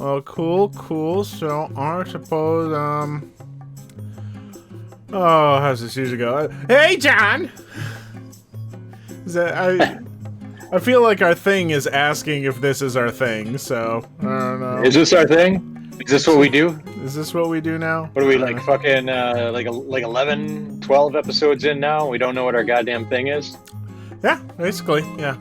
Well, cool. So, I suppose, oh, how's this usually go? Hey, John! I feel like our thing is asking if this is our thing, so, I don't know. Is this our thing? Is this what we do? Is this what we do now? What are we, like, fucking, like 11, 12 episodes in now? We don't know what our goddamn thing is? Yeah, basically, yeah.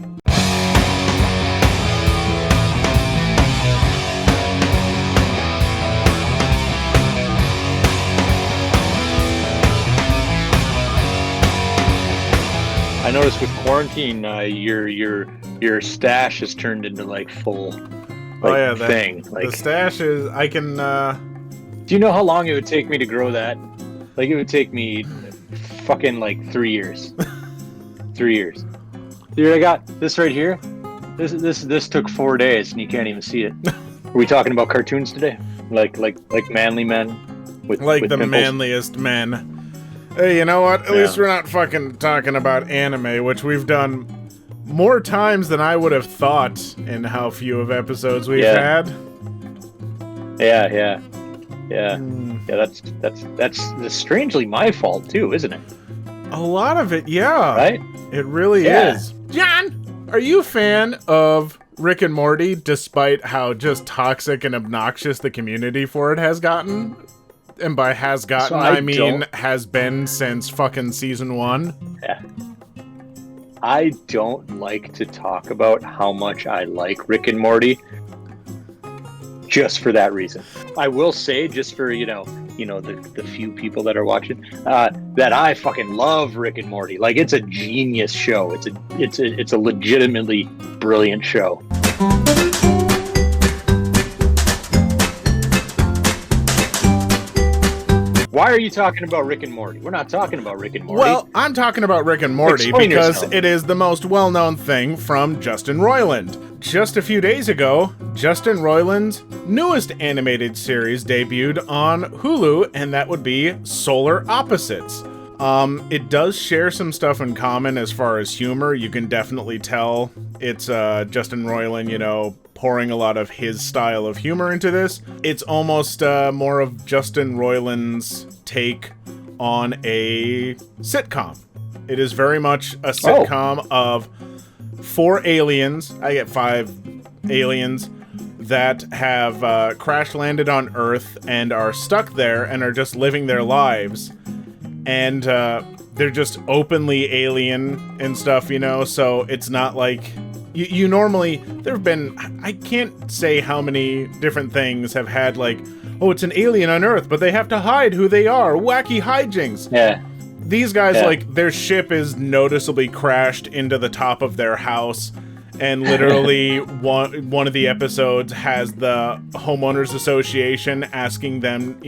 I noticed with quarantine, your stash has turned into like full thing. The stash is. I can. Do you know how long it would take me to grow that? Like it would take me fucking like 3 years. 3 years. Dude, I got this right here. This took 4 days, and you can't even see it. Are we talking about cartoons today? Like manly men with the pimples? manliest men. Hey, you know what? At least we're not fucking talking about anime, which we've done more times than I would have thought in how few of episodes we've had. Yeah. That's strangely my fault too, isn't it? A lot of it, yeah. Right? It really is. John, are you a fan of Rick and Morty, despite how just toxic and obnoxious the community for it has gotten? And by has gotten, I mean has been since fucking season 1. Yeah. I don't like to talk about how much I like Rick and Morty just for that reason. I will say, just for, the few people that are watching, that I fucking love Rick and Morty. Like, it's a genius show. It's a legitimately brilliant show. Why are you talking about Rick and Morty? We're not talking about Rick and Morty. Well, I'm talking about Rick and Morty because it is the most well-known thing from Justin Roiland. Just a few days ago, Justin Roiland's newest animated series debuted on Hulu, and that would be Solar Opposites. It does share some stuff in common as far as humor. You can definitely tell it's Justin Roiland, pouring a lot of his style of humor into this. It's almost more of Justin Roiland's take on a sitcom. It is very much a sitcom of 4 aliens. I get 5 aliens that have crash landed on Earth and are stuck there and are just living their lives. And they're just openly alien and stuff, so it's not like you normally, there have been, I can't say how many different things have had like, oh, it's an alien on Earth, but they have to hide who they are. Wacky hijinks. Yeah. These guys, like, their ship is noticeably crashed into the top of their house, and literally one of the episodes has the homeowners association asking them,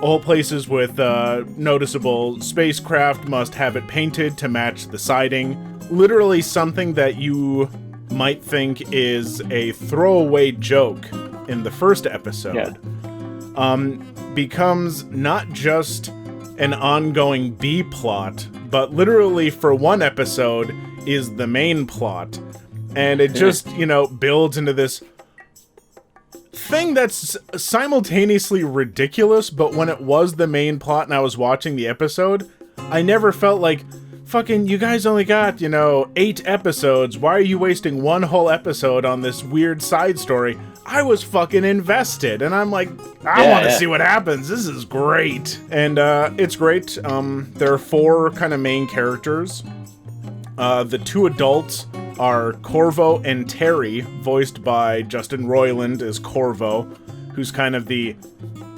all places with noticeable spacecraft must have it painted to match the siding. Literally something that you might think is a throwaway joke in the first episode becomes not just an ongoing B-plot, but literally for one episode is the main plot. And it just, builds into this thing that's simultaneously ridiculous, but when it was the main plot and I was watching the episode, I never felt like, fucking, you guys only got, 8 episodes. Why are you wasting one whole episode on this weird side story? I was fucking invested, and I'm like, I want to see what happens. This is great. And it's great. There are 4 kind of main characters. The 2 adults are Corvo and Terry, voiced by Justin Roiland as Corvo, who's kind of the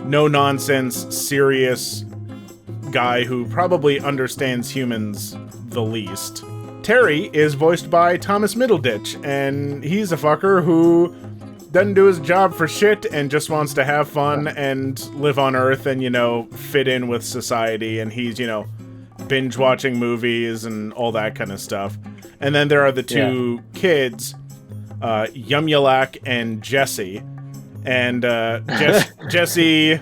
no-nonsense, serious guy who probably understands humans the least. Terry is voiced by Thomas Middleditch, and he's a fucker who doesn't do his job for shit and just wants to have fun and live on Earth and, fit in with society, and he's, binge watching movies and all that kind of stuff. And then there are the 2 kids, Yumyalak and Jessie. And Jessie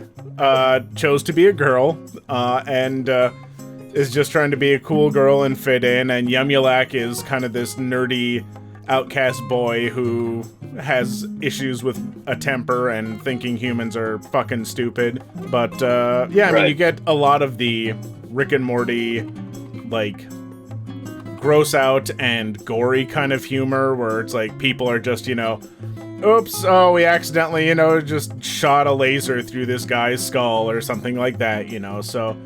chose to be a girl and is just trying to be a cool girl and fit in. And Yumyalak is kind of this nerdy outcast boy who has issues with a temper and thinking humans are fucking stupid. But yeah, I mean, you get a lot of the Rick and Morty, like, gross out and gory kind of humor where it's like people are just, you know, oops, oh, we accidentally, you know, just shot a laser through this guy's skull or something like that, you know. So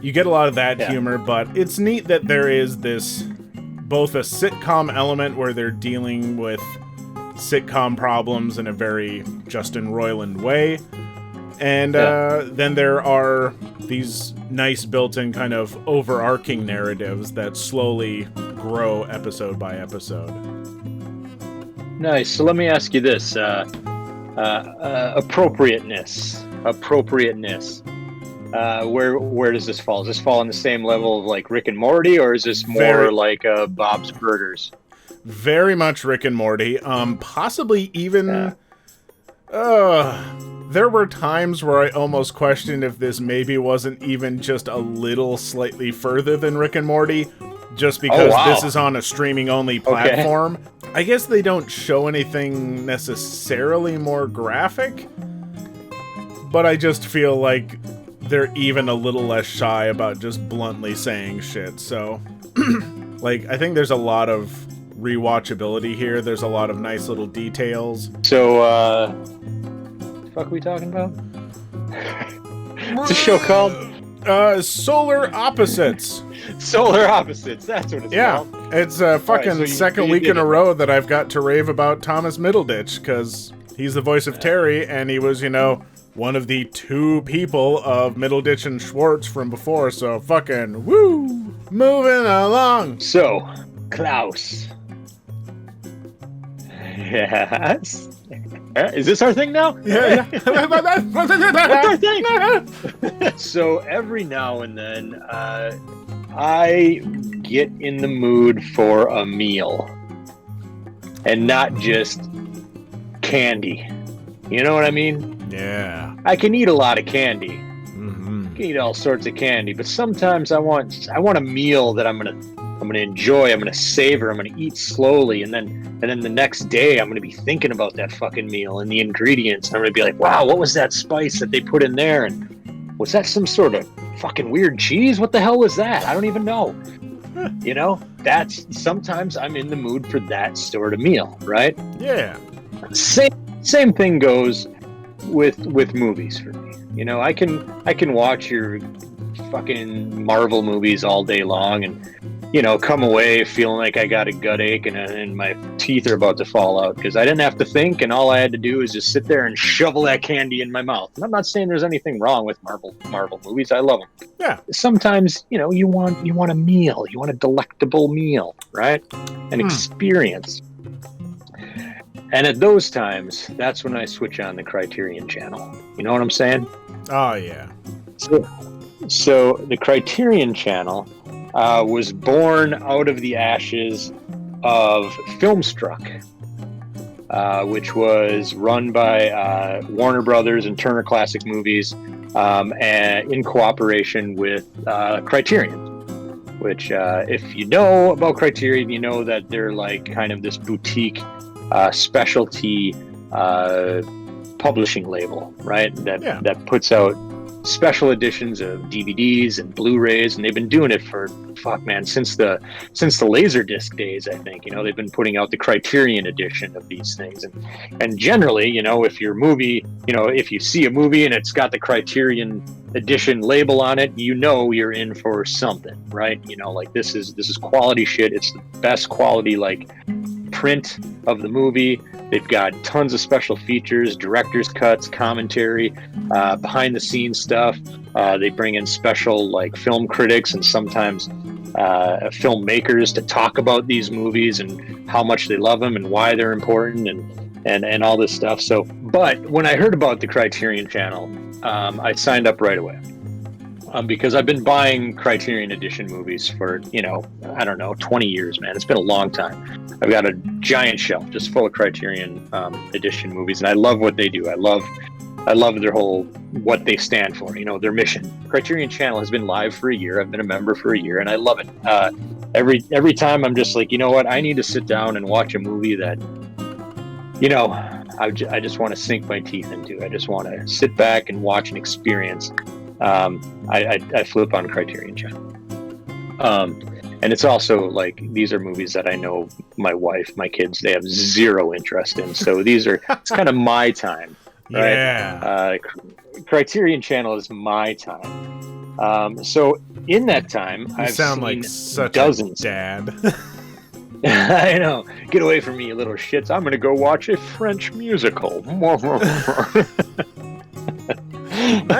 you get a lot of that humor, but it's neat that there is this, both a sitcom element where they're dealing with sitcom problems in a very Justin Roiland way, and then there are these nice built-in kind of overarching narratives that slowly grow episode by episode. Nice. So let me ask you this: appropriateness. Where does this fall? Does this fall on the same level of like Rick and Morty, or is this more like Bob's Burgers? Very much Rick and Morty. Possibly even. There were times where I almost questioned if this maybe wasn't even just a little slightly further than Rick and Morty, just because this is on a streaming-only platform. Okay. I guess they don't show anything necessarily more graphic, but I just feel like they're even a little less shy about just bluntly saying shit. So, like, I think there's a lot of rewatchability here. There's a lot of nice little details. So, the fuck are we talking about? What's the show called? Solar Opposites. Solar Opposites, that's what it's called. Yeah, it's a fucking second week in a row that I've got to rave about Thomas Middleditch, because he's the voice of Terry, and he was, you know, one of the two people of Middleditch and Schwartz from before, so fucking woo! Moving along! So, Klaus. Yes? Is this our thing now? Yeah. What's our thing? So every now and then, I get in the mood for a meal. And not just candy. You know what I mean? Yeah. I can eat a lot of candy. I can eat all sorts of candy, but sometimes I want a meal that I'm gonna enjoy, I'm gonna savor, I'm gonna eat slowly, and then the next day I'm gonna be thinking about that fucking meal and the ingredients, and I'm gonna be like, wow, what was that spice that they put in there, and was that some sort of fucking weird cheese? What the hell was that? I don't even know. You know, that's sometimes I'm in the mood for that sort of meal, right? Yeah. Same thing goes with movies for me. You know, I can watch your fucking Marvel movies all day long and, you know, come away feeling like I got a gut ache and my teeth are about to fall out because I didn't have to think, and all I had to do is just sit there and shovel that candy in my mouth. And I'm not saying there's anything wrong with Marvel movies. I love them. Yeah. Sometimes, you know, you want a meal. You want a delectable meal, right? An experience. And at those times, that's when I switch on the Criterion channel. You know what I'm saying? Oh, yeah. So the Criterion channel was born out of the ashes of Filmstruck, which was run by Warner Brothers and Turner Classic Movies, and in cooperation with Criterion. Which, if you know about Criterion, you know that they're like kind of this boutique specialty publishing label, right? That puts out special editions of DVDs and Blu-rays, and they've been doing it for since the Laserdisc days, I think. You know, they've been putting out the Criterion edition of these things, and generally, you know, if your movie, you know, if you see a movie and it's got the Criterion edition label on it, you know you're in for something, right? You know, like this is quality shit. It's the best quality, like, print of the movie. They've got tons of special features, director's cuts, commentary, behind the scenes stuff. They bring in special like film critics and sometimes filmmakers to talk about these movies and how much they love them and why they're important and all this stuff. So, but when I heard about the Criterion channel, I signed up right away. Because I've been buying Criterion edition movies for, you know, I don't know, 20 years, man. It's been a long time. I've got a giant shelf just full of Criterion edition movies, and I love what they do. I love their whole, what they stand for, you know, their mission. Criterion channel has been live for a year. I've been a member for a year, and I love it. every time I'm just like, you know what, I need to sit down and watch a movie that, you know, I just want to sink my teeth into. I just want to sit back and watch and experience. I flip on Criterion Channel. And it's also like, these are movies that I know my wife, my kids, they have zero interest in. So it's kind of my time, right? Yeah. Criterion Channel is my time. So in that time, I've sound seen like such dozens. a dad. I know. Get away from me, you little shits. I'm going to go watch a French musical. Now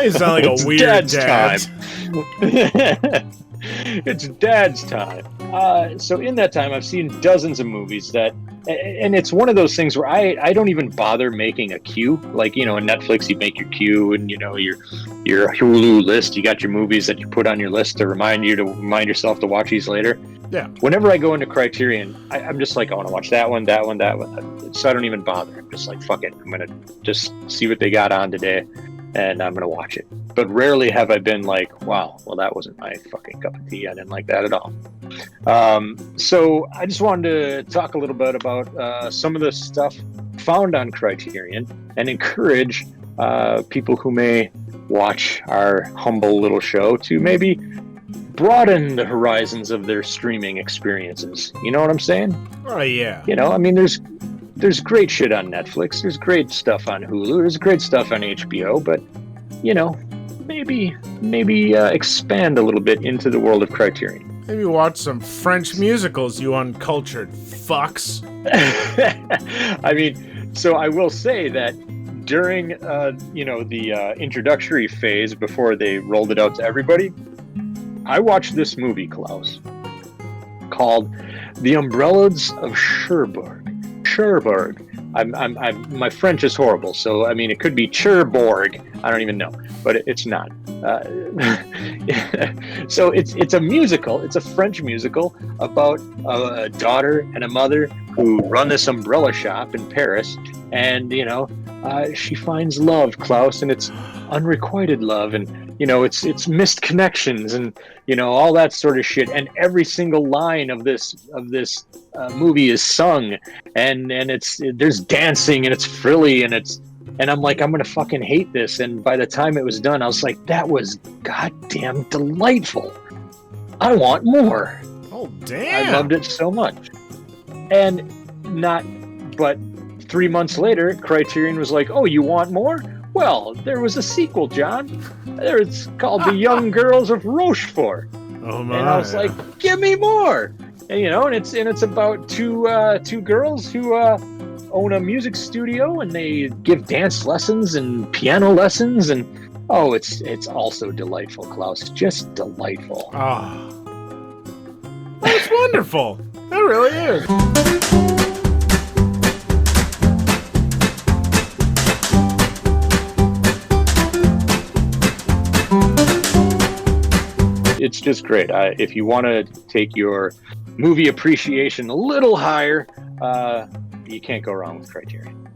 you sound like a weird Dad's dad. time. It's Dad's time. So in that time, I've seen dozens of movies that, and it's one of those things where I don't even bother making a queue. Like, you know, in Netflix, you make your queue, and you know your Hulu list. You got your movies that you put on your list to remind yourself to watch these later. Yeah. Whenever I go into Criterion, I'm just like, I want to watch that one. So I don't even bother. I'm just like, fuck it. I'm gonna just see what they got on today, and I'm gonna watch it. But rarely have I been like, wow, well, that wasn't my fucking cup of tea. I didn't like that at all. So I just wanted to talk a little bit about some of the stuff found on Criterion and encourage people who may watch our humble little show to maybe broaden the horizons of their streaming experiences. You know what I'm saying? Oh, yeah. You know, I mean, there's great shit on Netflix. There's great stuff on Hulu. There's great stuff on HBO. But, you know, maybe expand a little bit into the world of Criterion. Maybe watch some French musicals, you uncultured fucks. I mean, so I will say that during, the introductory phase before they rolled it out to everybody, I watched this movie, Klaus, called The Umbrellas of Cherbourg. My French is horrible, so I mean it could be Cherbourg. I don't even know, but it's not. So it's a musical. It's a French musical about a daughter and a mother who run this umbrella shop in Paris, and she finds love, Klaus, and it's unrequited love, and it's missed connections, and all that sort of shit. And every single line of this movie is sung, and there's dancing, and it's frilly, and I'm like, I'm gonna fucking hate this. And by the time it was done, I was like, that was goddamn delightful. I want more. Oh damn! I loved it so much. And but 3 months later, Criterion was like, oh, you want more? Well, there was a sequel, John. It's called The Young Girls of Rochefort. Oh my! And I was like, give me more. And it's about two girls who own a music studio, and they give dance lessons and piano lessons, and it's also delightful, Klaus. Just delightful. Ah, that's wonderful. That really is. It's just great. If you want to take your movie appreciation a little higher, you can't go wrong with Criterion.